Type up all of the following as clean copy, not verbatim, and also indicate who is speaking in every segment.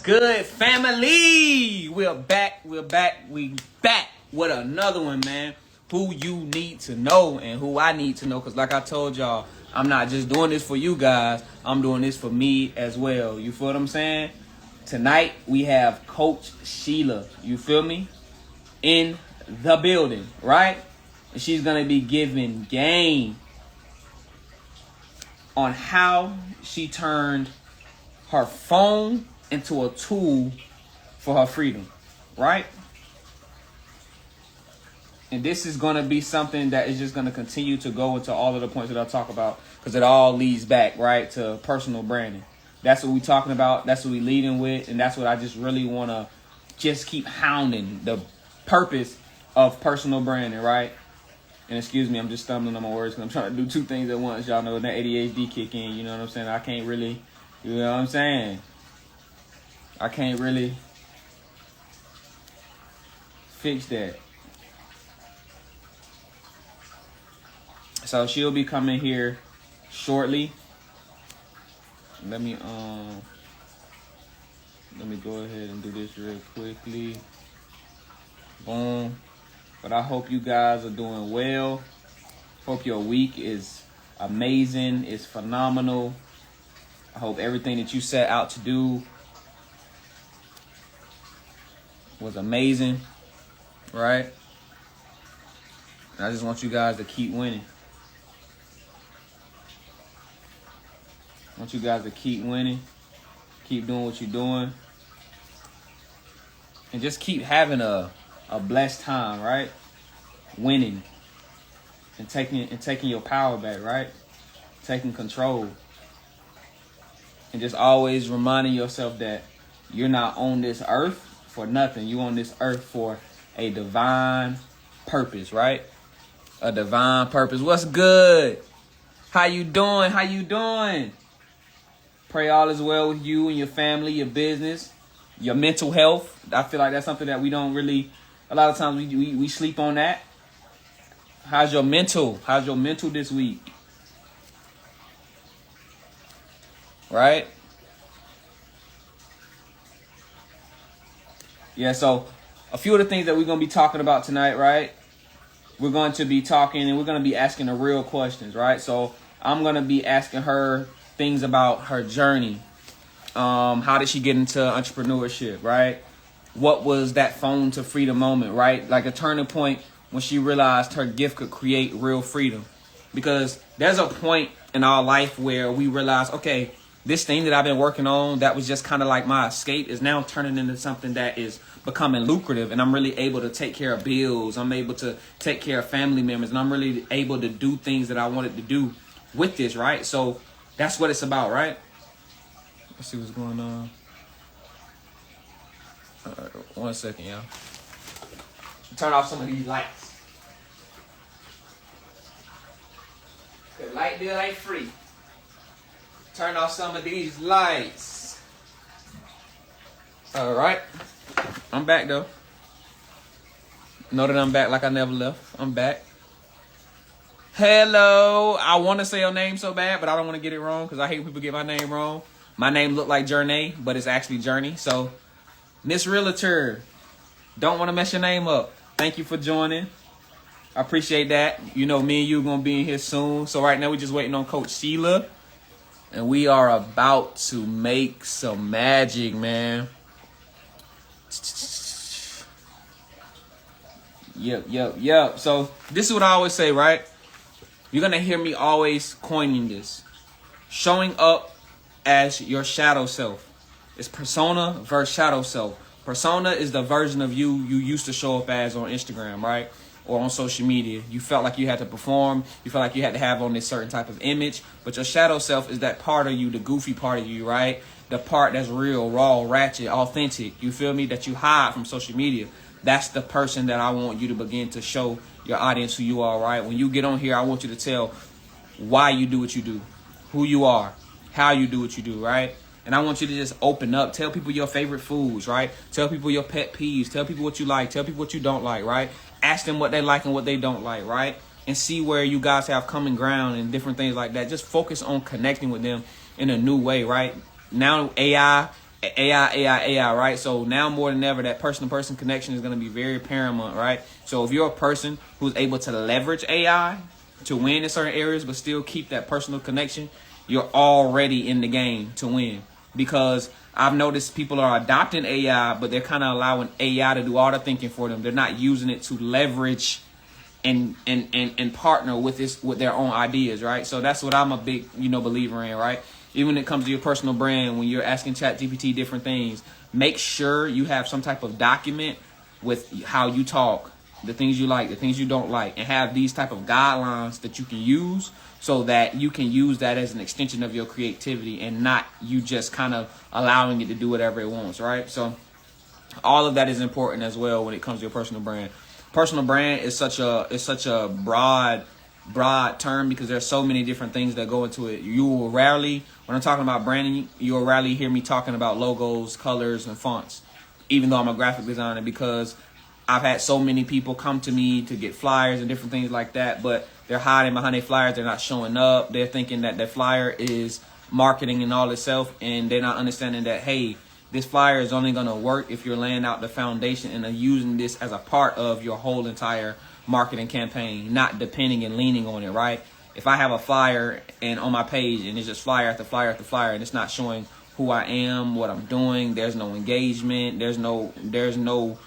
Speaker 1: good, family? We're back we back with another one, man. Who you need to know and who I need to know. Because like I told y'all, I'm not just doing this for you guys. I'm doing this for me as well. You feel what I'm saying? Tonight, we have Coach Sheila. You feel me? In the building, right? And she's going to be giving game on how she turned her phone into a tool for her freedom, right? And this is going to be something that is just going to continue to go into all of the points that I talk about, because it all leads back, right, to personal branding. That's what we're talking about. That's what we're leading with. And that's what I just really want to just keep hounding, the purpose of personal branding, right? And excuse me, I'm just stumbling on my words because I'm trying to do two things at once. Y'all know when that ADHD kick in, you know what I'm saying? I can't really, you know what I'm saying? I can't really fix that. So she'll be coming here shortly. Let me go ahead and do this real quickly. Boom. But I hope you guys are doing well. Hope your week is amazing. It's phenomenal. I hope everything that you set out to do was amazing, right? And I just want you guys to keep winning. I want you guys to keep winning, keep doing what you're doing, and just keep having a blessed time, right? Winning and taking your power back, right? Taking control. And just always reminding yourself that you're not on this earth for nothing. You're on this earth for a divine purpose, right? A divine purpose. What's good? How you doing? How you doing? Pray all is well with you and your family, your business, your mental health. I feel like that's something that we don't really, a lot of times we sleep on that. How's your mental? How's your mental this week? Right? Yeah, so a few of the things that we're going to be talking about tonight, right? We're going to be talking and we're going to be asking the real questions, right? So I'm going to be asking her things about her journey. How did she get into entrepreneurship, right? What was that phone to freedom moment, right? Like a turning point when she realized her gift could create real freedom. Because there's a point in our life where we realize, okay, this thing that I've been working on that was just kind of like my escape is now turning into something that is becoming lucrative, and I'm really able to take care of bills. I'm able to take care of family members, and I'm really able to do things that I wanted to do with this, right? So that's what it's about, right? Let's see what's going on. All right, 1 second, y'all. Turn off some of these lights. The light bill ain't free. Turn off some of these lights. All right. I'm back, though. Know that I'm back like I never left. I'm back. Hello. I want to say your name so bad, but I don't want to get it wrong because I hate when people get my name wrong. My name look like Journey, but it's actually Journey. So, Miss Realtor, don't want to mess your name up. Thank you for joining. I appreciate that. You know, me and you are going to be in here soon. So right now we're just waiting on Coach Sheila. And we are about to make some magic, man. Yep. So this is what I always say, right? You're going to hear me always coining this. Showing up as your shadow self. It's persona versus shadow self. Persona is the version of you used to show up as on Instagram, right? Or on social media. You felt like you had to perform. You felt like you had to have on this certain type of image. But your shadow self is that part of you, the goofy part of you, right? The part that's real, raw, ratchet, authentic. You feel me? That you hide from social media. That's the person that I want you to begin to show your audience who you are, right? When you get on here, I want you to tell why you do what you do, who you are, how you do what you do, right? And I want you to just open up. Tell people your favorite foods, right? Tell people your pet peeves. Tell people what you like. Tell people what you don't like, right? Ask them what they like and what they don't like, right? And see where you guys have common ground and different things like that. Just focus on connecting with them in a new way, right? Now AI AI, right? So now more than ever, that person-to-person connection is going to be very paramount, right? So if you're a person who's able to leverage AI to win in certain areas, but still keep that personal connection, you're already in the game to win. Because I've noticed people are adopting AI, but they're kind of allowing AI to do all the thinking for them. They're not using it to leverage and partner with their own ideas, right? So that's what I'm a big, believer in, right? Even when it comes to your personal brand, when you're asking ChatGPT different things, make sure you have some type of document with how you talk, the things you like, the things you don't like, and have these type of guidelines that you can use so that you can use that as an extension of your creativity and not you just kind of allowing it to do whatever it wants, right? So all of that is important as well when it comes to your personal brand. Personal brand is such a broad term because there's so many different things that go into it. You will rarely, when I'm talking about branding, you'll rarely hear me talking about logos, colors, and fonts, even though I'm a graphic designer, because I've had so many people come to me to get flyers and different things like that, but they're hiding behind their flyers. They're not showing up. They're thinking that their flyer is marketing and all itself, and they're not understanding that, hey, this flyer is only going to work if you're laying out the foundation and using this as a part of your whole entire marketing campaign, not depending and leaning on it, right? If I have a flyer and on my page and it's just flyer after flyer after flyer and it's not showing who I am, what I'm doing, there's no engagement, there's no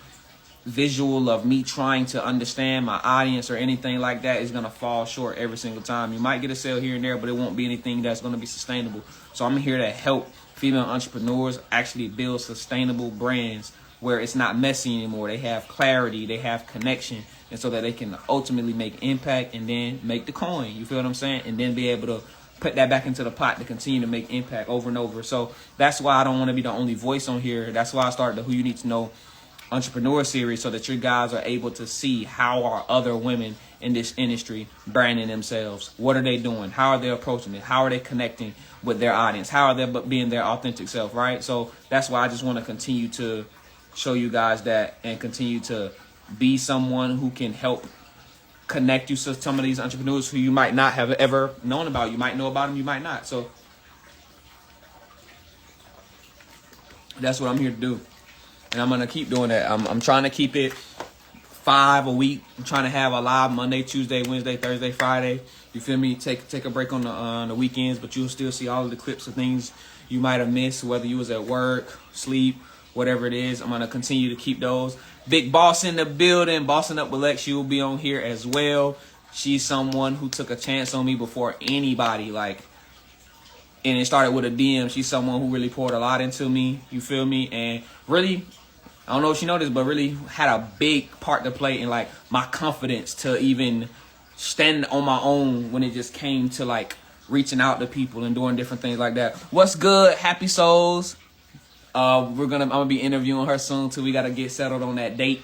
Speaker 1: visual of me trying to understand my audience or anything like that, is going to fall short every single time. You might get a sale here and there, but it won't be anything that's going to be sustainable. So I'm here to help female entrepreneurs actually build sustainable brands where it's not messy anymore. They have clarity, they have connection, and so that they can ultimately make impact and then make the coin. You feel what I'm saying? And then be able to put that back into the pot to continue to make impact over and over. So that's why I don't want to be the only voice on here. That's why I started the Who You Need to Know Entrepreneur Series, so that you guys are able to see how are other women in this industry branding themselves. What are they doing? How are they approaching it? How are they connecting with their audience? How are they being their authentic self, right? So that's why I just want to continue to show you guys that and continue to be someone who can help connect you to some of these entrepreneurs who you might not have ever known about. You might know about them, you might not. So that's what I'm here to do. And I'm going to keep doing that. I'm trying to keep it 5 a week. I'm trying to have a live Monday, Tuesday, Wednesday, Thursday, Friday. You feel me? Take a break on the weekends, but you'll still see all of the clips of things you might have missed, whether you was at work, sleep, whatever it is. I'm going to continue to keep those. Big Boss in the building. Bossing Up with Lex. She will be on here as well. She's someone who took a chance on me before anybody, and it started with a DM. She's someone who really poured a lot into me. You feel me? And really, I don't know if she noticed, but really had a big part to play in my confidence to even stand on my own when it just came to reaching out to people and doing different things like that. What's good, Happy Souls? I'm gonna be interviewing her soon too. We gotta get settled on that date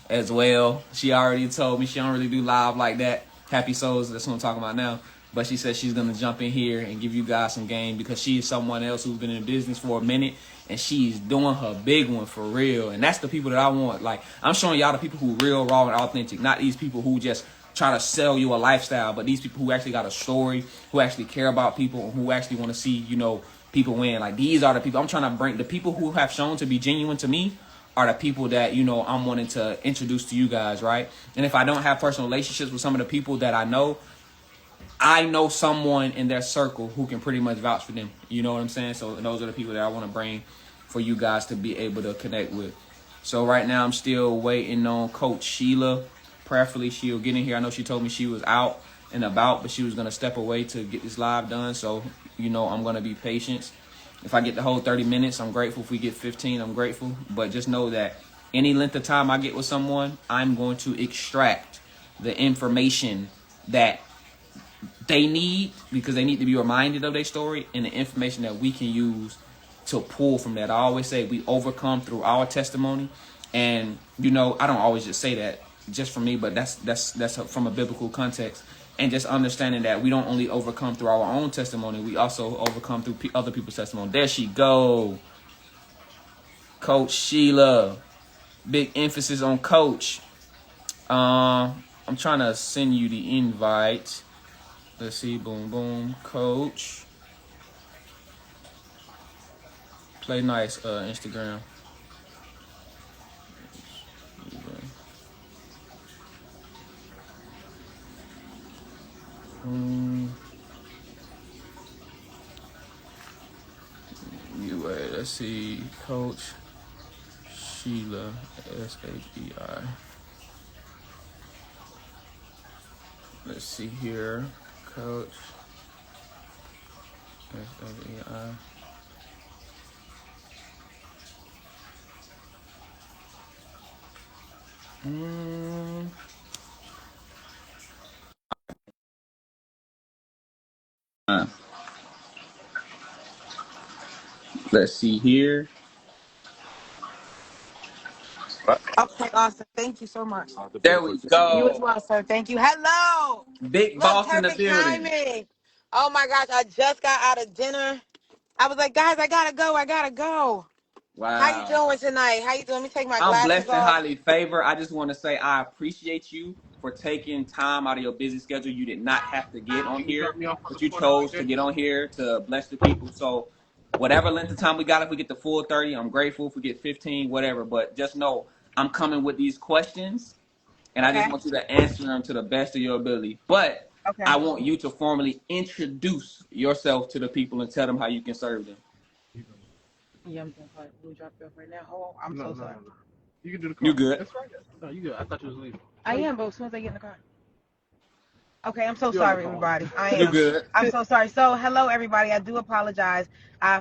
Speaker 1: as well. She already told me she don't really do live like that. Happy Souls, that's what I'm talking about now. But she said she's gonna jump in here and give you guys some game because she is someone else who's been in business for a minute. And she's doing her big one for real. And that's the people that I want. I'm showing y'all the people who real, raw, and authentic. Not these people who just try to sell you a lifestyle. But these people who actually got a story, who actually care about people, who actually want to see, people win. These are the people I'm trying to bring. The people who have shown to be genuine to me are the people that, I'm wanting to introduce to you guys, right? And if I don't have personal relationships with some of the people that I know someone in their circle who can pretty much vouch for them. You know what I'm saying? So those are the people that I want to bring for you guys to be able to connect with. So right now I'm still waiting on Coach Sheila. Prayerfully she'll get in here. I know she told me she was out and about, but she was going to step away to get this live done. So, I'm going to be patient. If I get the whole 30 minutes, I'm grateful. If we get 15, I'm grateful. But just know that any length of time I get with someone, I'm going to extract the information that they need, because they need to be reminded of their story, and the information that we can use to pull from that. I always say we overcome through our testimony, and I don't always just say that just for me, but that's from a biblical context, and just understanding that we don't only overcome through our own testimony, we also overcome through other people's testimony. There she go, Coach Sheila. Big emphasis on Coach. I'm trying to send you the invite. Let's see, boom, boom, Coach. Play nice, Instagram. Wait, let's see. Coach Sheila, SABI. Let's see here. Coach SABI. Let's see here.
Speaker 2: Okay, awesome. Thank you so much.
Speaker 1: There we
Speaker 2: You as
Speaker 1: go.
Speaker 2: well, sir. Thank you. Hello.
Speaker 1: Big
Speaker 2: Look,
Speaker 1: boss in the
Speaker 2: perfect
Speaker 1: building.
Speaker 2: timing. Oh my gosh, I just got out of dinner. I was like, guys, I gotta go. I gotta go. How you
Speaker 1: Wow.
Speaker 2: doing tonight? How you doing? Let me take my
Speaker 1: I'm
Speaker 2: glasses
Speaker 1: blessed and
Speaker 2: off.
Speaker 1: highly favored. I just want to say I appreciate you for taking time out of your busy schedule. You did not have to get on here, but you chose to get on here to bless the people. So, whatever length of time we got, if we get the full 30, I'm grateful. If we get 15, whatever. But just know I'm coming with these questions, and I just
Speaker 2: Okay.
Speaker 1: want you to answer them to the best of your ability. But
Speaker 2: Okay.
Speaker 1: I want you to formally introduce yourself to the people and tell them how you can serve them.
Speaker 2: Yeah, I'm gonna we'll drop you off right now. Oh, I'm so sorry.
Speaker 3: No. You can do the
Speaker 1: You
Speaker 3: car.
Speaker 1: good?
Speaker 3: That's right. No, you good. I thought you was leaving.
Speaker 2: I am, but as soon as I get in the car. Okay, I'm so
Speaker 3: You're on the
Speaker 2: sorry,
Speaker 3: call.
Speaker 2: everybody. I
Speaker 1: You
Speaker 2: am.
Speaker 1: good?
Speaker 2: I'm so sorry. So, hello, everybody. I do apologize.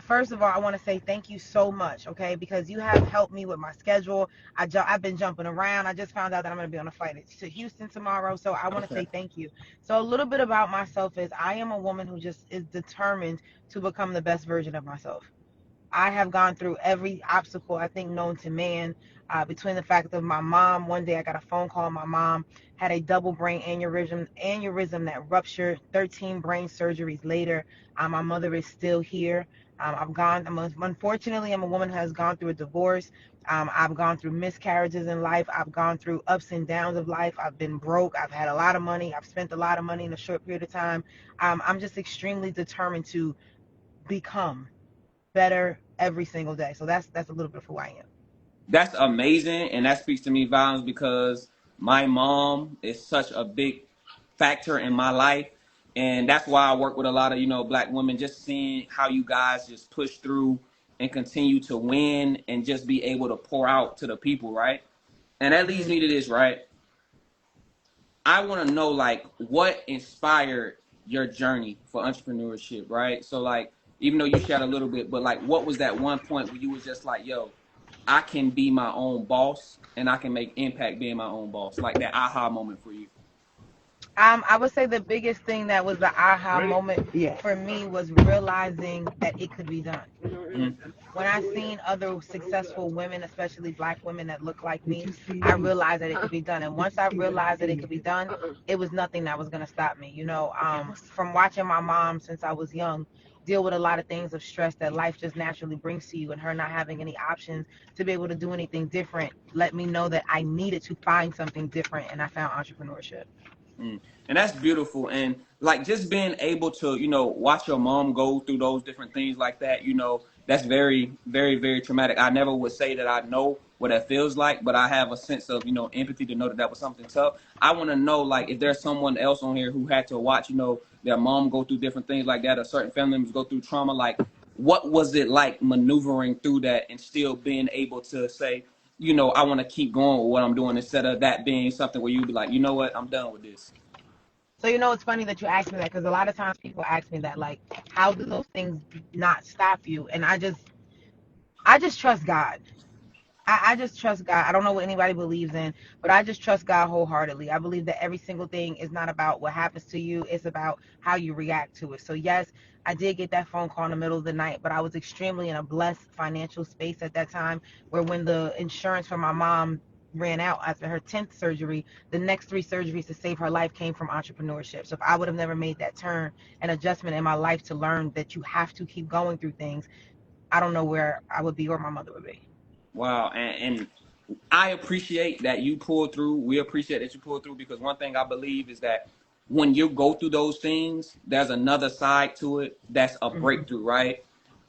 Speaker 2: First of all, I want to say thank you so much, okay? Because you have helped me with my schedule. I've been jumping around. I just found out that I'm going to be on a flight to Houston tomorrow. So, I want to
Speaker 1: Okay.
Speaker 2: say thank you. So, a little bit about myself is I am a woman who just is determined to become the best version of myself. I have gone through every obstacle I think known to man. Between the fact of my mom, one day I got a phone call. My mom had a double brain aneurysm that ruptured. 13 brain surgeries later, my mother is still here. Unfortunately, I'm a woman who has gone through a divorce. I've gone through miscarriages in life. I've gone through ups and downs of life. I've been broke. I've had a lot of money. I've spent a lot of money in a short period of time. I'm just extremely determined to become better every single day. So that's a little bit of who I am.
Speaker 1: That's amazing, and that speaks to me volumes because my mom is such a big factor in my life, and that's why I work with a lot of black women. Just seeing how you guys just push through and continue to win, and just be able to pour out to the people, right? And that leads
Speaker 2: Hmm.
Speaker 1: me to this, right? I want to know like what inspired your journey for entrepreneurship, right? So like even though you shared a little bit, but like what was that one point where you was just like, yo, I can be my own boss and I can make impact being my own boss, like that aha moment for you.
Speaker 2: I would say the biggest thing that was the aha
Speaker 3: Ready?
Speaker 2: moment
Speaker 3: Yeah.
Speaker 2: for me was realizing that it could be done.
Speaker 1: Mm-hmm.
Speaker 2: When I seen other successful women, especially black women that look like
Speaker 3: Did
Speaker 2: me,
Speaker 3: you see
Speaker 2: I
Speaker 3: me?
Speaker 2: realized that it could be done. And
Speaker 3: Did
Speaker 2: once
Speaker 3: you
Speaker 2: I
Speaker 3: see what I
Speaker 2: realized that it could
Speaker 3: did?
Speaker 2: be done, it was nothing that was going to stop me. From watching my mom since I was young deal with a lot of things of stress that life just naturally brings to you, and her not having any options to be able to do anything different let me know that I needed to find something different, and I found entrepreneurship.
Speaker 1: Mm. And that's beautiful. And like just being able to, watch your mom go through those different things like that, that's very, very, very traumatic. I never would say that I know what that feels like, but I have a sense of, empathy to know that that was something tough. I want to know, like, if there's someone else on here who had to watch, their mom go through different things like that, or certain family members go through trauma, like, what was it like maneuvering through that and still being able to say, I want to keep going with what I'm doing instead of that being something where you'd be like, you know what, I'm done with this.
Speaker 2: So it's funny that you asked me that, because a lot of times people ask me that, like, how do those things not stop you? And I just trust God. I just trust God. I don't know what anybody believes in, but I just trust God wholeheartedly. I believe that every single thing is not about what happens to you, it's about how you react to it. So, yes, I did get that phone call in the middle of the night, but I was extremely in a blessed financial space at that time, where when the insurance for my mom ran out after her 10th surgery, the next three surgeries to save her life came from entrepreneurship. So, if I would have never made that turn and adjustment in my life to learn that you have to keep going through things, I don't know where I would be or my mother would be.
Speaker 1: Wow, and I appreciate that you pulled through. We appreciate that you pulled through because one thing I believe is that when you go through those things, there's another side to it that's a
Speaker 2: Hmm.
Speaker 1: breakthrough, right?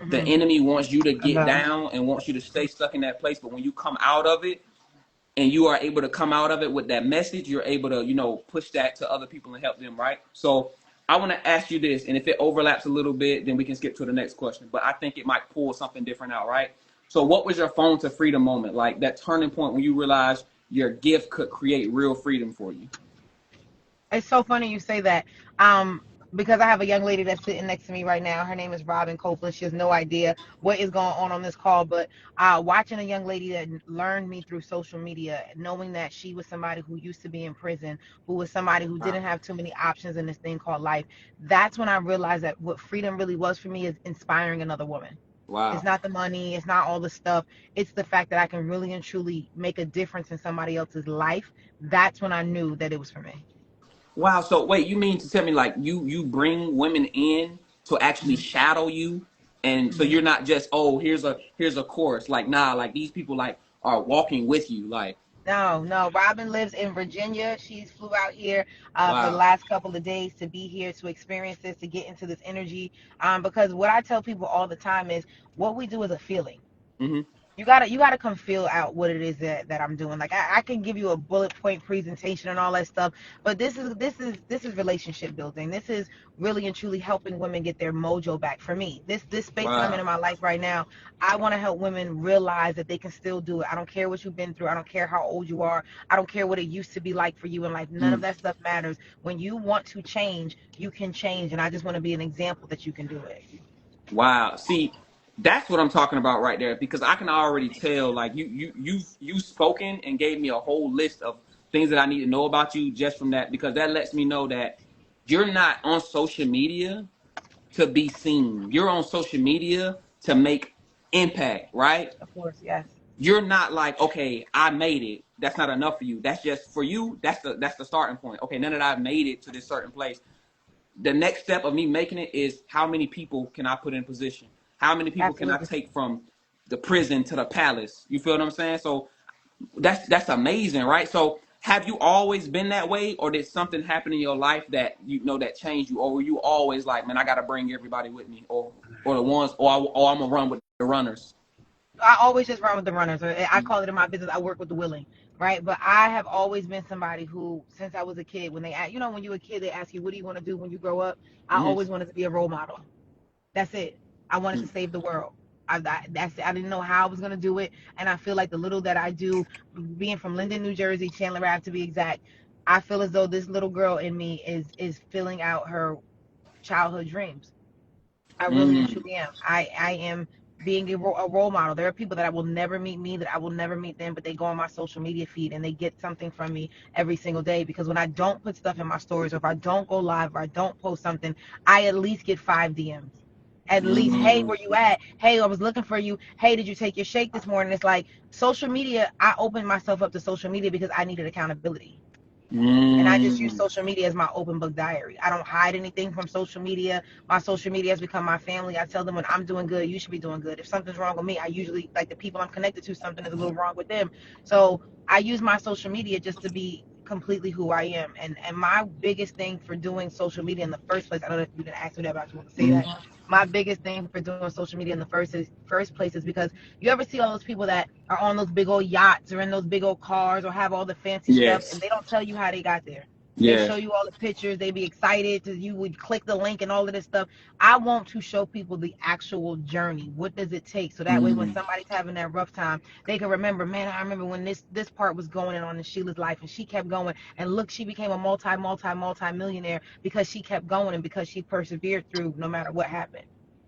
Speaker 1: The enemy wants you to
Speaker 2: I
Speaker 1: get
Speaker 2: know.
Speaker 1: down and wants you to stay stuck in that place. But when you come out of it, and you are able to come out of it with that message, you're able to, push that to other people and help them, right? So I want to ask you this, and if it overlaps a little bit, then we can skip to the next question. But I think it might pull something different out, right? So what was your phone to freedom moment, like that turning point when you realized your gift could create real freedom for you?
Speaker 2: It's so funny you say that. Um, because I have a young lady that's sitting next to me right now. Her name is Robin Copeland. She has no idea what is going on this call, but watching a young lady that learned me through social media, knowing that she was somebody who used to be in prison, who was somebody who
Speaker 1: Wow.
Speaker 2: didn't have too many options in this thing called life. That's when I realized that what freedom really was for me is inspiring another woman. It's
Speaker 1: Wow.
Speaker 2: not the money, it's not all the stuff. It's the fact that I can really and truly make a difference in somebody else's life. That's when I knew that it was for me.
Speaker 1: Wow. So wait, you mean to tell me like you bring women in to actually
Speaker 2: Mhm.
Speaker 1: shadow you, and so
Speaker 2: Mhm.
Speaker 1: you're not just, oh, here's a course. Like, nah, like these people like are walking with you. Like,
Speaker 2: No, no. Robin lives in Virginia. She's flew out here for the
Speaker 1: wow.
Speaker 2: last couple of days to be here to experience this, to get into this energy. Because what I tell people all the time is what we do is a feeling.
Speaker 1: Hmm.
Speaker 2: You gotta come feel out what it is that I'm doing. Like I can give you a bullet point presentation and all that stuff, but this is relationship building. This is really and truly helping women get their mojo back. For me, this space that I'm in
Speaker 1: Wow.
Speaker 2: my life right now, I want to help women realize that they can still do it. I don't care what you've been through. I don't care how old you are. I don't care what it used to be like for you in life. None of
Speaker 1: Mm.
Speaker 2: that stuff matters. When you want to change, you can change, and I just want to be an example that you can do it.
Speaker 1: Wow. See, that's what I'm talking about right there because I can already tell like you've spoken and gave me a whole list of things that I need to know about you just from that because that lets me know that you're not on social media to be seen. You're on social media to make impact, right?
Speaker 2: Of course, yes.
Speaker 1: You're not like, okay, I made it. That's not enough for you. That's just for you. That's the starting point. Okay, now that I've made it to this certain place, the next step of me making it is how many people can I put in position? How many people can I
Speaker 2: Absolutely.
Speaker 1: take from the prison to the palace? You feel what I'm saying? So that's amazing, right? So have you always been that way, or did something happen in your life that that changed you, or were you always like, man, I got to bring everybody with me, or the ones, or I'm gonna run with the runners?
Speaker 2: I always just run with the runners. Or I call it in my business, I work with the willing, right? But I have always been somebody who, since I was a kid, when they ask, when you're a kid, they ask you, what do you want to do when you grow up? I
Speaker 1: Mm-hmm.
Speaker 2: always wanted to be a role model. That's it. I wanted to save the world. That's it. I didn't know how I was gonna do it, and I feel like the little that I do, being from Linden, New Jersey, Chandler Ave to be exact, I feel as though this little girl in me is filling out her childhood dreams. I really and
Speaker 1: Mm.
Speaker 2: truly am. I am being a role model. There are people that I will never meet me, that I will never meet them, but they go on my social media feed and they get something from me every single day. Because when I don't put stuff in my stories, or if I don't go live, or I don't post something, I at least get 5 DMs. At least, hey,
Speaker 1: Mm.
Speaker 2: where you at? Hey, I was looking for you. Hey, did you take your shake this morning? It's like social media. I opened myself up to social media because I needed accountability. And I just use
Speaker 1: Mm.
Speaker 2: social media as my open book diary. I don't hide anything from social media. My social media has become my family. I tell them when I'm doing good, you should be doing good. If something's wrong with me, I usually, like the people I'm connected to, something is a little wrong with them. So I use my social media just to be completely who I am. And my biggest thing for doing social media in the first place, I don't know if you didn't ask me that, but I just want to say that.
Speaker 1: Mm.
Speaker 2: My biggest thing for doing social media in the first place is because you ever see all those people that are on those big old yachts or in those big old cars or have all the fancy stuff, and
Speaker 1: Yes.
Speaker 2: they don't tell you how they got there. They show
Speaker 1: Yes.
Speaker 2: you all the pictures. They be excited to you would click the link and all of this stuff. I want to show people the actual journey. What does it take? So that way, when
Speaker 1: Mm.
Speaker 2: somebody's having that rough time, they can remember. Man, I remember when this part was going on in Sheila's life, and she kept going. And look, she became a multi millionaire because she kept going and because she persevered through no matter what happened.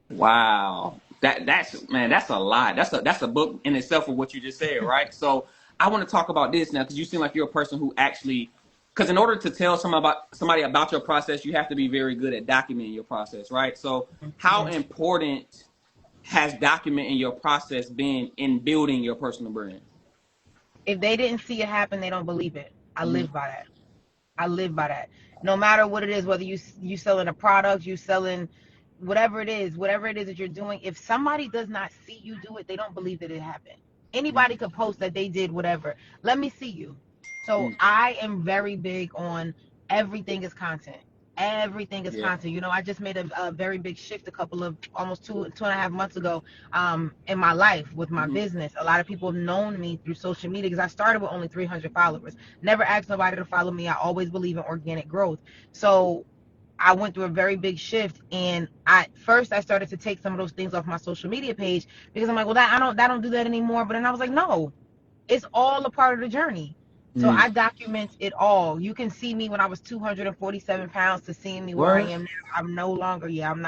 Speaker 1: Wow. That's man, that's a lot. That's a book in itself of what you just said, right? So I want to talk about this now because you seem like you're a person who actually because in order to tell somebody about your process, you have to be very good at documenting your process, right? So how
Speaker 2: Mhm.
Speaker 1: important has documenting your process been in building your personal brand?
Speaker 2: If they didn't see it happen, they don't believe it. I
Speaker 1: Hmm.
Speaker 2: live by that. I live by that. No matter what it is, whether you selling a product, you selling whatever it is that you're doing, if somebody does not see you do it, they don't believe that it happened. Anybody could post that they did whatever. Let me see you. So
Speaker 1: Mm.
Speaker 2: I am very big on everything is content. Everything is
Speaker 1: Yeah.
Speaker 2: content. You know, I just made a very big shift almost 2.5 months ago in my life with my business. A lot of people have known me through social media because I started with only 300 followers. Never asked nobody to follow me. I always believe in organic growth. So I went through a very big shift, and I started to take some of those things off my social media page because I'm like, well, that don't do that anymore. But then I was like, no, it's all a part of the journey. So
Speaker 1: Mm.
Speaker 2: I document it all. You can see me when I was 247 pounds to seeing me where I
Speaker 1: What?
Speaker 2: am now. I'm no longer, I'm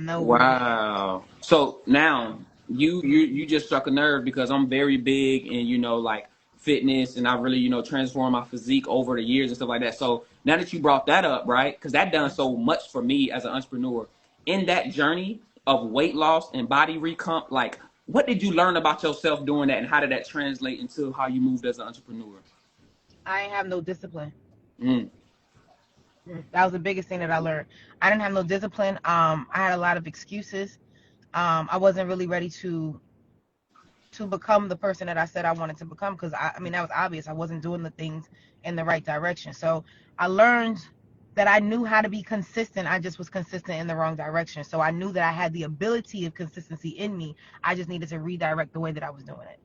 Speaker 2: nowhere near.
Speaker 1: Wow. So now you just struck a nerve because I'm very big in, like fitness, and I really, transformed my physique over the years and stuff like that. So now that you brought that up, right? Because that done so much for me as an entrepreneur. In that journey of weight loss and body recomp, like what did you learn about yourself doing that, and how did that translate into how you moved as an entrepreneur?
Speaker 2: I ain't have no discipline.
Speaker 1: Mm.
Speaker 2: That was the biggest thing that I learned. I didn't have no discipline. I had a lot of excuses. I wasn't really ready to become the person that I said I wanted to become because I mean that was obvious. I wasn't doing the things in the right direction. So I learned that I knew how to be consistent. I just was consistent in the wrong direction. So I knew that I had the ability of consistency in me. I just needed to redirect the way that I was doing it.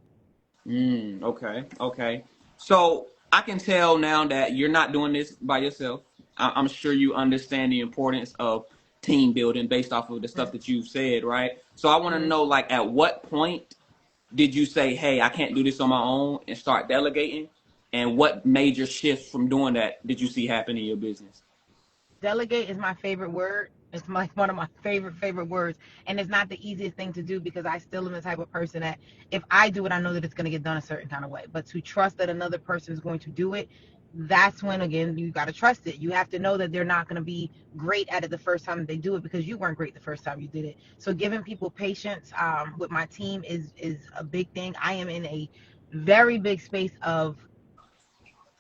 Speaker 1: Okay, okay. So I can tell now that you're not doing this by yourself. I'm sure you understand the importance of team building based off of the stuff that you've said, right? So I want to
Speaker 2: Mm-hmm.
Speaker 1: know, like, at what point did you say, "Hey, I can't do this on my own," and start delegating? And what major shifts from doing that did you see happen in your business?
Speaker 2: Delegate is my favorite word. It's like one of my favorite words, and it's not the easiest thing to do because I still am the type of person that if I do it, I know that it's going to get done a certain kind of way. But to trust that another person is going to do it, that's when again you got to trust it. You have to know that they're not going to be great at it the first time they do it because you weren't great the first time you did it. So giving people patience with my team is a big thing. I am in a very big space of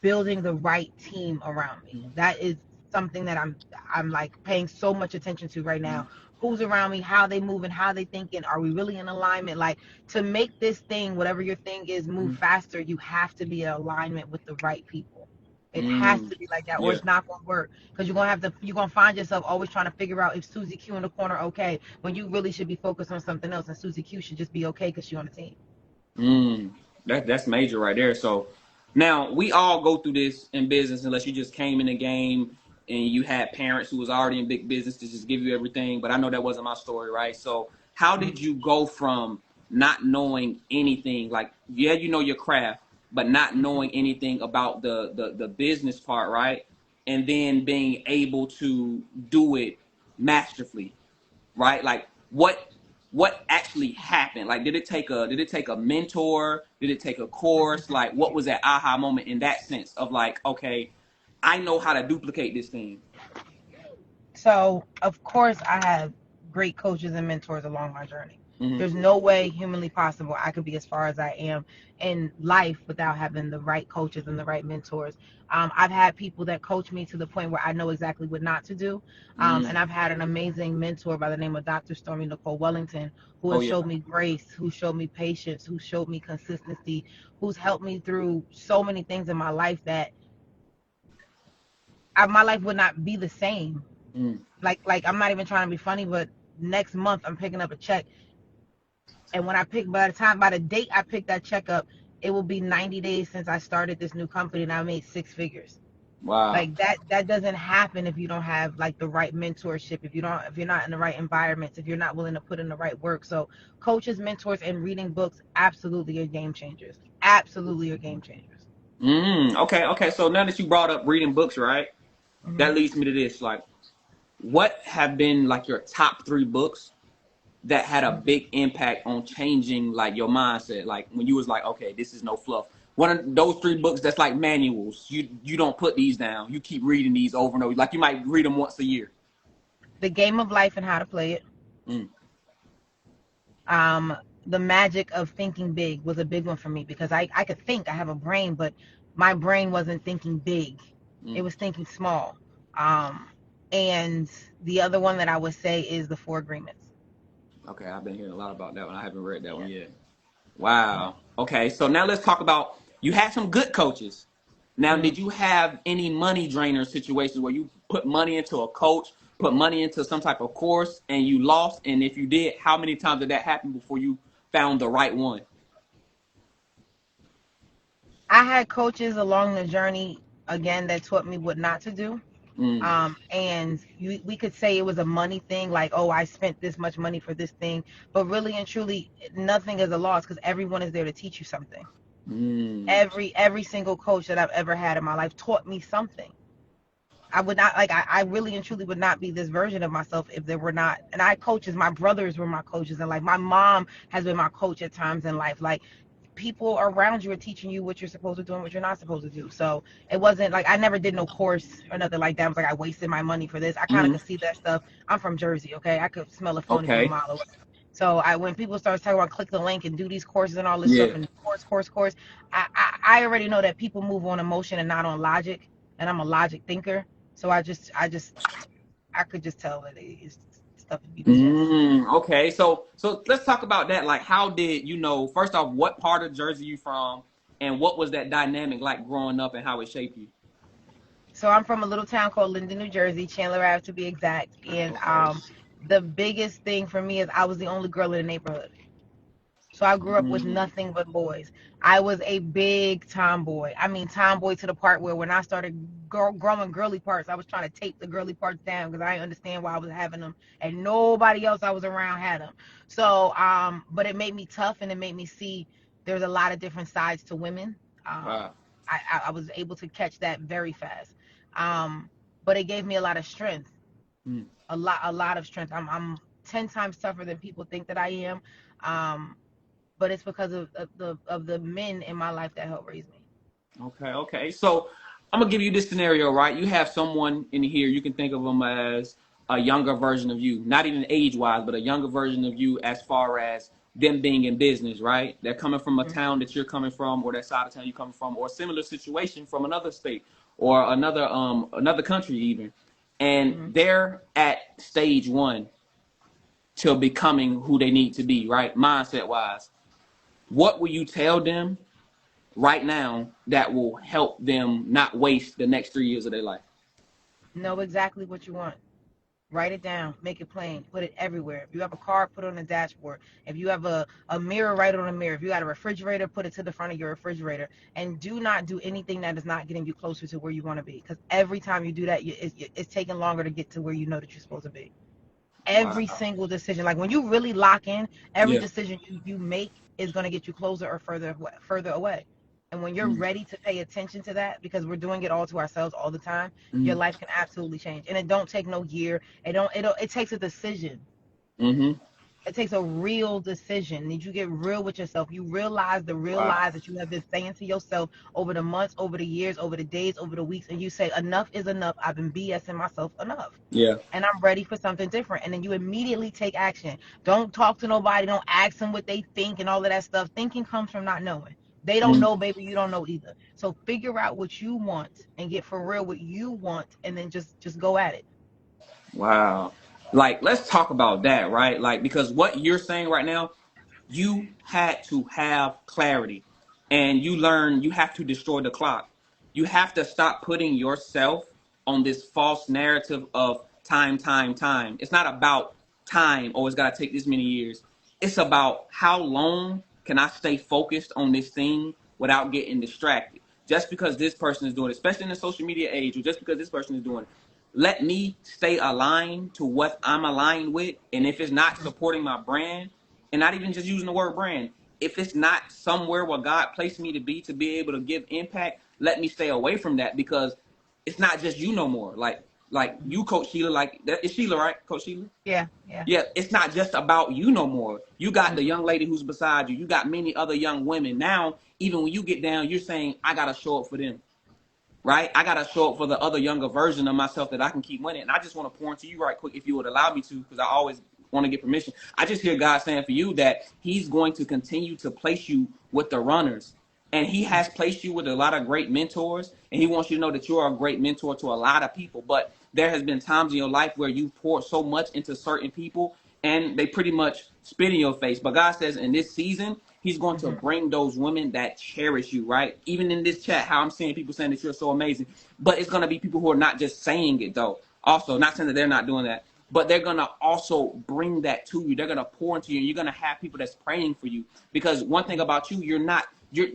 Speaker 2: building the right team around me. That is something that I'm like paying so much attention to right now. Who's around me, how they moving, how they thinking, are we really in alignment? Like to make this thing, whatever your thing is, move faster, you have to be in alignment with the right people. It has
Speaker 1: Mm,
Speaker 2: to be like that, or
Speaker 1: yeah.
Speaker 2: it's not gonna work. Because you're gonna find yourself always trying to figure out if Susie Q in the corner okay, when you really should be focused on something else, and Susie Q should just be okay because she's on the team.
Speaker 1: Mm, that's major right there. So now we all go through this in business unless you just came in the game and you had parents who was already in big business to just give you everything. But I know that wasn't my story, right? So how did you go from not knowing anything, like yeah, you know your craft, but not knowing anything about the business part, right? And then being able to do it masterfully, right? Like what actually happened? Like did it take a mentor? Did it take a course? Like what was that aha moment in that sense of like, okay, I know how to duplicate this thing.
Speaker 2: So, of course, I have great coaches and mentors along my journey.
Speaker 1: Mm-hmm.
Speaker 2: There's no way humanly possible I could be as far as I am in life without having the right coaches and the right mentors. I've had people that coach me to the point where I know exactly what not to do. And I've had an amazing mentor by the name of Dr. Stormy Nicole Wellington, who
Speaker 1: Oh
Speaker 2: has
Speaker 1: yeah.
Speaker 2: showed me grace, who showed me patience, who showed me consistency, who's helped me through so many things in my life that my life would not be the same.
Speaker 1: Mm.
Speaker 2: Like I'm not even trying to be funny, but next month I'm picking up a check, and by the date I pick that check up, it will be 90 days since I started this new company, and I made six figures.
Speaker 1: Wow.
Speaker 2: Like that doesn't happen if you don't have like the right mentorship, if you're not in the right environments, if you're not willing to put in the right work. So coaches, mentors, and reading books absolutely are game changers. Absolutely are game changers.
Speaker 1: Okay, okay. So now that you brought up reading books, right?
Speaker 2: Hmm.
Speaker 1: That leads me to this. Like, what have been like your top three books that had a big impact on changing like your mindset, like when you was like, okay, this is no fluff? One of those three books that's like manuals, you don't put these down, you keep reading these over and over, like you might read them once a year.
Speaker 2: The Game of Life and How to Play It.
Speaker 1: Mm.
Speaker 2: um, the magic of thinking big was a big one for me because I could think, I have a brain, but my brain wasn't thinking big. It
Speaker 1: Mm.
Speaker 2: was thinking small. Um, and the other one that I would say is the Four Agreements.
Speaker 1: Okay, I've been hearing a lot about that one. I haven't read that one
Speaker 2: Yeah.
Speaker 1: yet.
Speaker 2: Yeah.
Speaker 1: Wow. Okay, so now let's talk about, you had some good coaches. Now,
Speaker 2: Mm.
Speaker 1: did you have any money drainer situations where you put money into a coach, put money into some type of course, and you lost? And if you did, how many times did that happen before you found the right one?
Speaker 2: I had coaches along the journey again that taught me what not to do.
Speaker 1: Mm,
Speaker 2: And we could say it was a money thing, like, oh, I spent this much money for this thing, but really and truly, nothing is a loss because everyone is there to teach you something.
Speaker 1: mm,
Speaker 2: Every single coach that I've ever had in my life taught me something. I would not like I really and truly would not be this version of myself if there were not, and I coaches, my brothers were my coaches, and like my mom has been my coach at times in life. Like people around you are teaching you what you're supposed to do and what you're not supposed to do. So it wasn't like I never did no course or nothing like that. I was like I wasted my money for this. I kind of
Speaker 1: mm.
Speaker 2: could see that stuff. I'm from Jersey, okay? I could smell a phony from a
Speaker 1: Okay.
Speaker 2: mile away. So when people start talking about click the link and do these courses and all this
Speaker 1: Yeah.
Speaker 2: stuff and course, I already know that people move on emotion and not on logic, and I'm a logic thinker. So I could just tell that it's stuff that people saying.
Speaker 1: Okay. So let's talk about that. Like, how did you know? First off, what part of Jersey you from, and what was that dynamic like growing up, and how it shaped you?
Speaker 2: So I'm from a little town called Linden, New Jersey, Chandler Ave to be exact. And
Speaker 1: Okay.
Speaker 2: the biggest thing for me is I was the only girl in the neighborhood. So I grew up with
Speaker 1: Mm,
Speaker 2: nothing but boys. I was a big tomboy. I mean, tomboy to the part where when I started growing girly parts, I was trying to tape the girly parts down because I didn't understand why I was having them, and nobody else I was around had them. So, but it made me tough, and it made me see there's a lot of different sides to women. Um,
Speaker 1: wow.
Speaker 2: I was able to catch that very fast. Um, but it gave me a lot of strength,
Speaker 1: Mm,
Speaker 2: a lot of strength. I'm 10 times tougher than people think that I am. Um, but it's because of the men in my life that helped raise me.
Speaker 1: okay. Okay. So I'm gonna give you this scenario, right? You have someone in here. You can think of them as a younger version of you, not even age wise, but a younger version of you as far as them being in business, right? They're coming from a town that you're coming from, or that side of town you're coming from, or a similar situation from another state or another country even, and
Speaker 2: Mm-hmm.
Speaker 1: they're at stage one to becoming who they need to be, right? Mindset wise, what will you tell them right now that will help them not waste the next 3 years of their life?
Speaker 2: Know exactly what you want. Write it down. Make it plain. Put it everywhere. If you have a car, put it on the dashboard. If you have a mirror, write it on a mirror. If you got a refrigerator, put it to the front of your refrigerator. And do not do anything that is not getting you closer to where you want to be. Because every time you do that, it's taking longer to get to where you know that you're supposed to be. Every
Speaker 1: Wow.
Speaker 2: single decision, like when you really lock in, every
Speaker 1: Yeah.
Speaker 2: decision you make is going to get you closer or further away. And when you're
Speaker 1: Mm-hmm.
Speaker 2: ready to pay attention to that, because we're doing it all to ourselves all the time, your life can absolutely change. And it don't take no year. It takes a decision.
Speaker 1: Mm-hmm.
Speaker 2: It takes a real decision. Did you get real with yourself? You realize the real
Speaker 1: Wow.
Speaker 2: lies that you have been saying to yourself over the months, over the years, over the days, over the weeks, and you say enough is enough. I've been BSing myself enough,
Speaker 1: Yeah.
Speaker 2: and I'm ready for something different. And then you immediately take action. Don't talk to nobody. Don't ask them what they think and all of that stuff. Thinking comes from not knowing. They don't
Speaker 1: Mm-hmm.
Speaker 2: know, baby. You don't know either. So figure out what you want and get for real what you want, and then just go at it.
Speaker 1: Wow. Like, let's talk about that, right? Like, because what you're saying right now, you had to have clarity, and you have to destroy the clock. You have to stop putting yourself on this false narrative of time. It's not about time, or it's got to take this many years. It's about how long can I stay focused on this thing without getting distracted. Just because this person is doing it, especially in the social media age, or just because this person is doing it, let me stay aligned to what I'm aligned with. And if it's not supporting my brand, and not even just using the word brand, if it's not somewhere where God placed me to be able to give impact, let me stay away from that, because it's not just you no more. Like you, Coach Sheila, like that is Sheila, right? Coach Sheila?
Speaker 2: Yeah, yeah.
Speaker 1: Yeah, it's not just about you no more. You got the
Speaker 2: Mm-mm.
Speaker 1: young lady who's beside you. You got many other young women. Now, even when you get down, you're saying, I gotta show up for them, right? I gotta show up for the other younger version of myself that I can keep winning. And I just want to pour into you right quick, if you would allow me to, because I always want to get permission. I just hear God saying for you that He's going to continue to place you with the runners. And He has placed you with a lot of great mentors. And He wants you to know that you are a great mentor to a lot of people. But there has been times in your life where you poured so much into certain people and they pretty much spit in your face. But God says in this season, He's going to bring those women that cherish you, right? Even in this chat, how I'm seeing people saying that you're so amazing. But it's going to be people who are not just saying it, though. Also, not saying that they're not doing that, but they're going to also bring that to you. They're going to pour into you, and you're going to have people that's praying for you. Because one thing about you,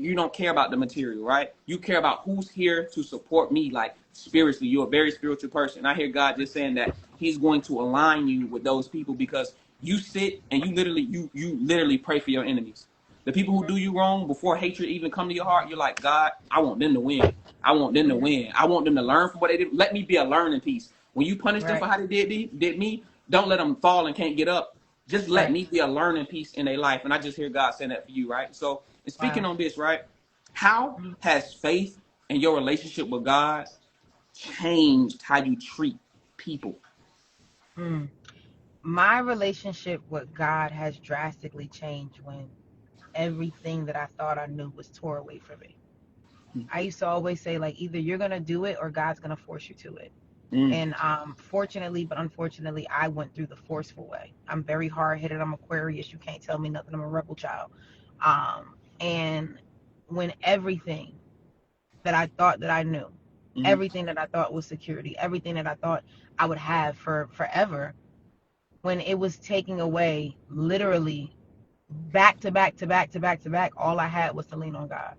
Speaker 1: you don't care about the material, right? You care about who's here to support me, like spiritually. You're a very spiritual person. I hear God just saying that He's going to align you with those people because you sit and you literally pray for your enemies. The people who do you wrong before hatred even come to your heart, you're like, God, I want them to win. I want them to win. I want them to learn from what they did. Let me be a learning piece. When you punish them for
Speaker 2: Right.
Speaker 1: how they did me, don't let them fall and can't get up. Just let
Speaker 2: Right.
Speaker 1: me be a learning piece in their life. And I just hear God saying that for you, right? So, and speaking
Speaker 2: Wow.
Speaker 1: on this, right? How has faith and your relationship with God changed how you treat people?
Speaker 2: Mm. My relationship with God has drastically changed when everything that I thought I knew was tore away from me. I used to always say, like, either you're gonna do it or God's gonna force you to it.
Speaker 1: Mm,
Speaker 2: And fortunately, but unfortunately, I went through the forceful way. I'm very hard headed. I'm Aquarius. You can't tell me nothing. I'm a rebel child. And when everything that I thought that I knew,
Speaker 1: mm,
Speaker 2: everything that I thought was security, everything that I thought I would have for forever, when it was taking away literally back to back to back to back to back, all I had was to lean on God.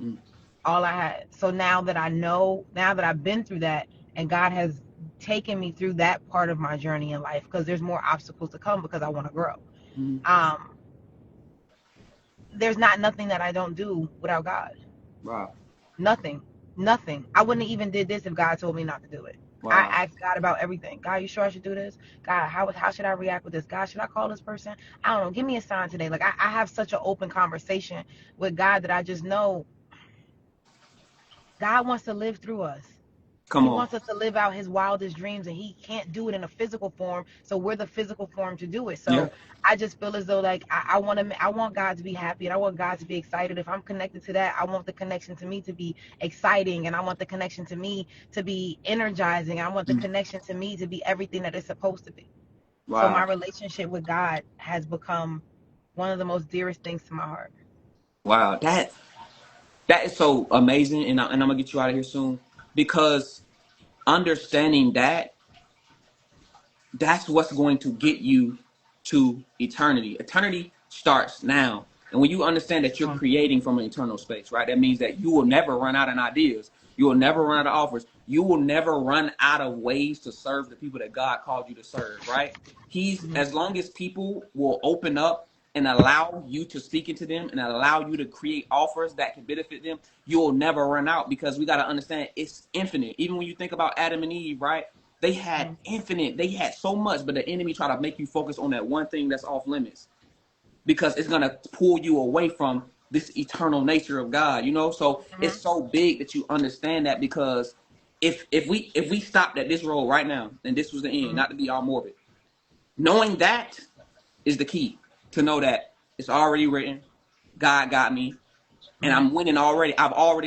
Speaker 1: mm.
Speaker 2: All I had. So now that I know, now that I've been through that, and God has taken me through that part of my journey in life, because there's more obstacles to come because I want to grow.
Speaker 1: Mm.
Speaker 2: Um, there's not nothing that I don't do without God.
Speaker 1: Wow.
Speaker 2: Nothing. Nothing. I wouldn't have even did this if God told me not to do it. I
Speaker 1: Wow.
Speaker 2: asked God about everything. God, you sure I should do this? God, how should I react with this? God, should I call this person? I don't know. Give me a sign today. Like I have such an open conversation with God that I just know God wants to live through us.
Speaker 1: Come
Speaker 2: He
Speaker 1: on.
Speaker 2: wants us to live out his wildest dreams, and he can't do it in a physical form. So we're the physical form to do it.
Speaker 1: Yeah.
Speaker 2: So I just feel as though like I want God to be happy, and I want God to be excited. If I'm connected to that, I want the connection to me to be exciting, and I want the connection to me to be energizing. I want the
Speaker 1: Mm.
Speaker 2: connection to me to be everything that it's supposed to be. So my
Speaker 1: Wow.
Speaker 2: relationship with God has become one of the most dearest things to my heart.
Speaker 1: Wow. That is so amazing, and I'm gonna get you out of here soon because understanding that that's what's going to get you to eternity. Eternity starts now. And when you understand that you're
Speaker 2: Um,
Speaker 1: creating from an eternal space, right? That means that you will never run out of ideas. You will never run out of offers. You will never run out of ways to serve the people that God called you to serve, right? He's
Speaker 2: mhm,
Speaker 1: as long as people will open up and allow you to speak into them and allow you to create offers that can benefit them, you will never run out because we got to understand it's infinite. Even when you think about Adam and Eve, right? They had
Speaker 2: mhm,
Speaker 1: infinite, they had so much, but the enemy try to make you focus on that one thing that's off limits because it's gonna pull you away from this eternal nature of God, you know? So it's
Speaker 2: mhm,
Speaker 1: so big that you understand that because if we stopped at this road right now and this was the end,
Speaker 2: mhm,
Speaker 1: not to be all morbid, knowing that is the key to know that it's already written, God got me, and
Speaker 2: mhm.
Speaker 1: I'm winning already.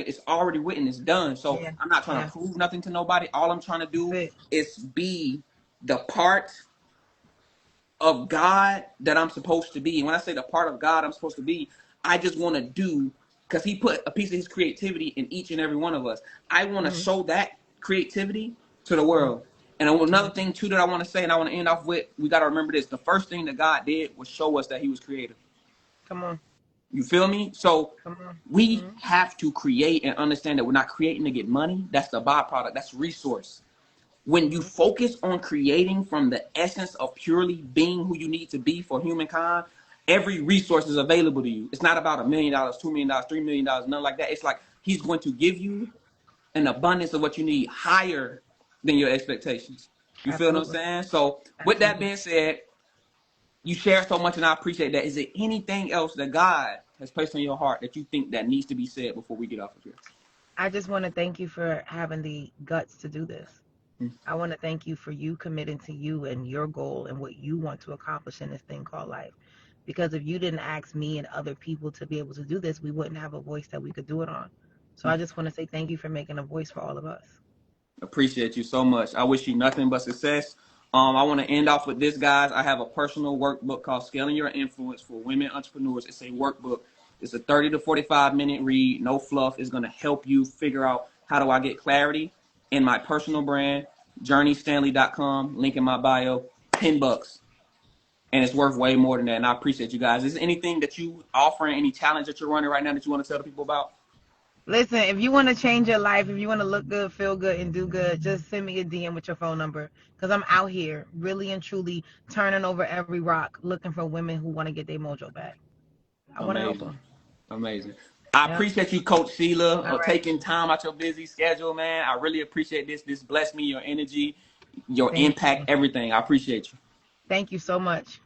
Speaker 1: It's already written, it's done. So
Speaker 2: Yeah,
Speaker 1: I'm not trying to
Speaker 2: yeah,
Speaker 1: prove nothing to nobody. All I'm trying to
Speaker 2: that's
Speaker 1: do
Speaker 2: it.
Speaker 1: is be the part of God that I'm supposed to be. And when I say the part of God I'm supposed to be, I just want to do because He put a piece of His creativity in each and every one of us. I want to
Speaker 2: Mhm,
Speaker 1: show that creativity to the
Speaker 2: mhm,
Speaker 1: world. And another
Speaker 2: mhm.
Speaker 1: thing too that I want to say, and I want to end off with, we got to remember this: the first thing that God did was show us that He was creative.
Speaker 2: Come on,
Speaker 1: You feel me? So
Speaker 2: come on.
Speaker 1: we
Speaker 2: Mhm,
Speaker 1: have to create and understand that we're not creating to get money. That's the byproduct. That's resource. When you
Speaker 2: mhm,
Speaker 1: focus on creating from the essence of purely being who you need to be for humankind, every resource is available to you. It's not about $1 million, $2 million, $3 million, nothing like that. It's like He's going to give you an abundance of what you need higher than your expectations. You feel what I'm
Speaker 2: absolutely,
Speaker 1: saying? So with that
Speaker 2: absolutely.
Speaker 1: being said, you share so much and I appreciate that. Is there anything else that God has placed on your heart that you think that needs to be said before we get off of here?
Speaker 2: I just want to thank you for having the guts to do this.
Speaker 1: Mm.
Speaker 2: I want to thank you for you committing to you and your goal and what you want to accomplish in this thing called life. Because if you didn't ask me and other people to be able to do this, we wouldn't have a voice that we could do it on. So I just want to say thank you for making a voice for all of us.
Speaker 1: Appreciate you so much. I wish you nothing but success. I want to end off with this, guys. I have a personal workbook called Scaling Your Influence for Women Entrepreneurs. It's a workbook. It's a 30 to 45-minute read, no fluff. It's going to help you figure out how do I get clarity in my personal brand, journeystanley.com, link in my bio, $10. And it's worth way more than that. And I appreciate you guys. Is there anything that you offering, any challenge that you're running right now that you want to tell the people about?
Speaker 2: Listen, if you want to change your life, if you want to look good, feel good, and do good, just send me a DM with your phone number. Because I'm out here really and truly turning over every rock looking for women who want to get their mojo back. I want to help
Speaker 1: Amazing.
Speaker 2: them.
Speaker 1: Amazing. I
Speaker 2: Yep.
Speaker 1: appreciate you, Coach Sheila,
Speaker 2: All right.
Speaker 1: taking time out your busy schedule, man. I really appreciate this. This blessed me, your energy, your
Speaker 2: Thank
Speaker 1: impact,
Speaker 2: you.
Speaker 1: everything. I appreciate you.
Speaker 2: Thank you so much.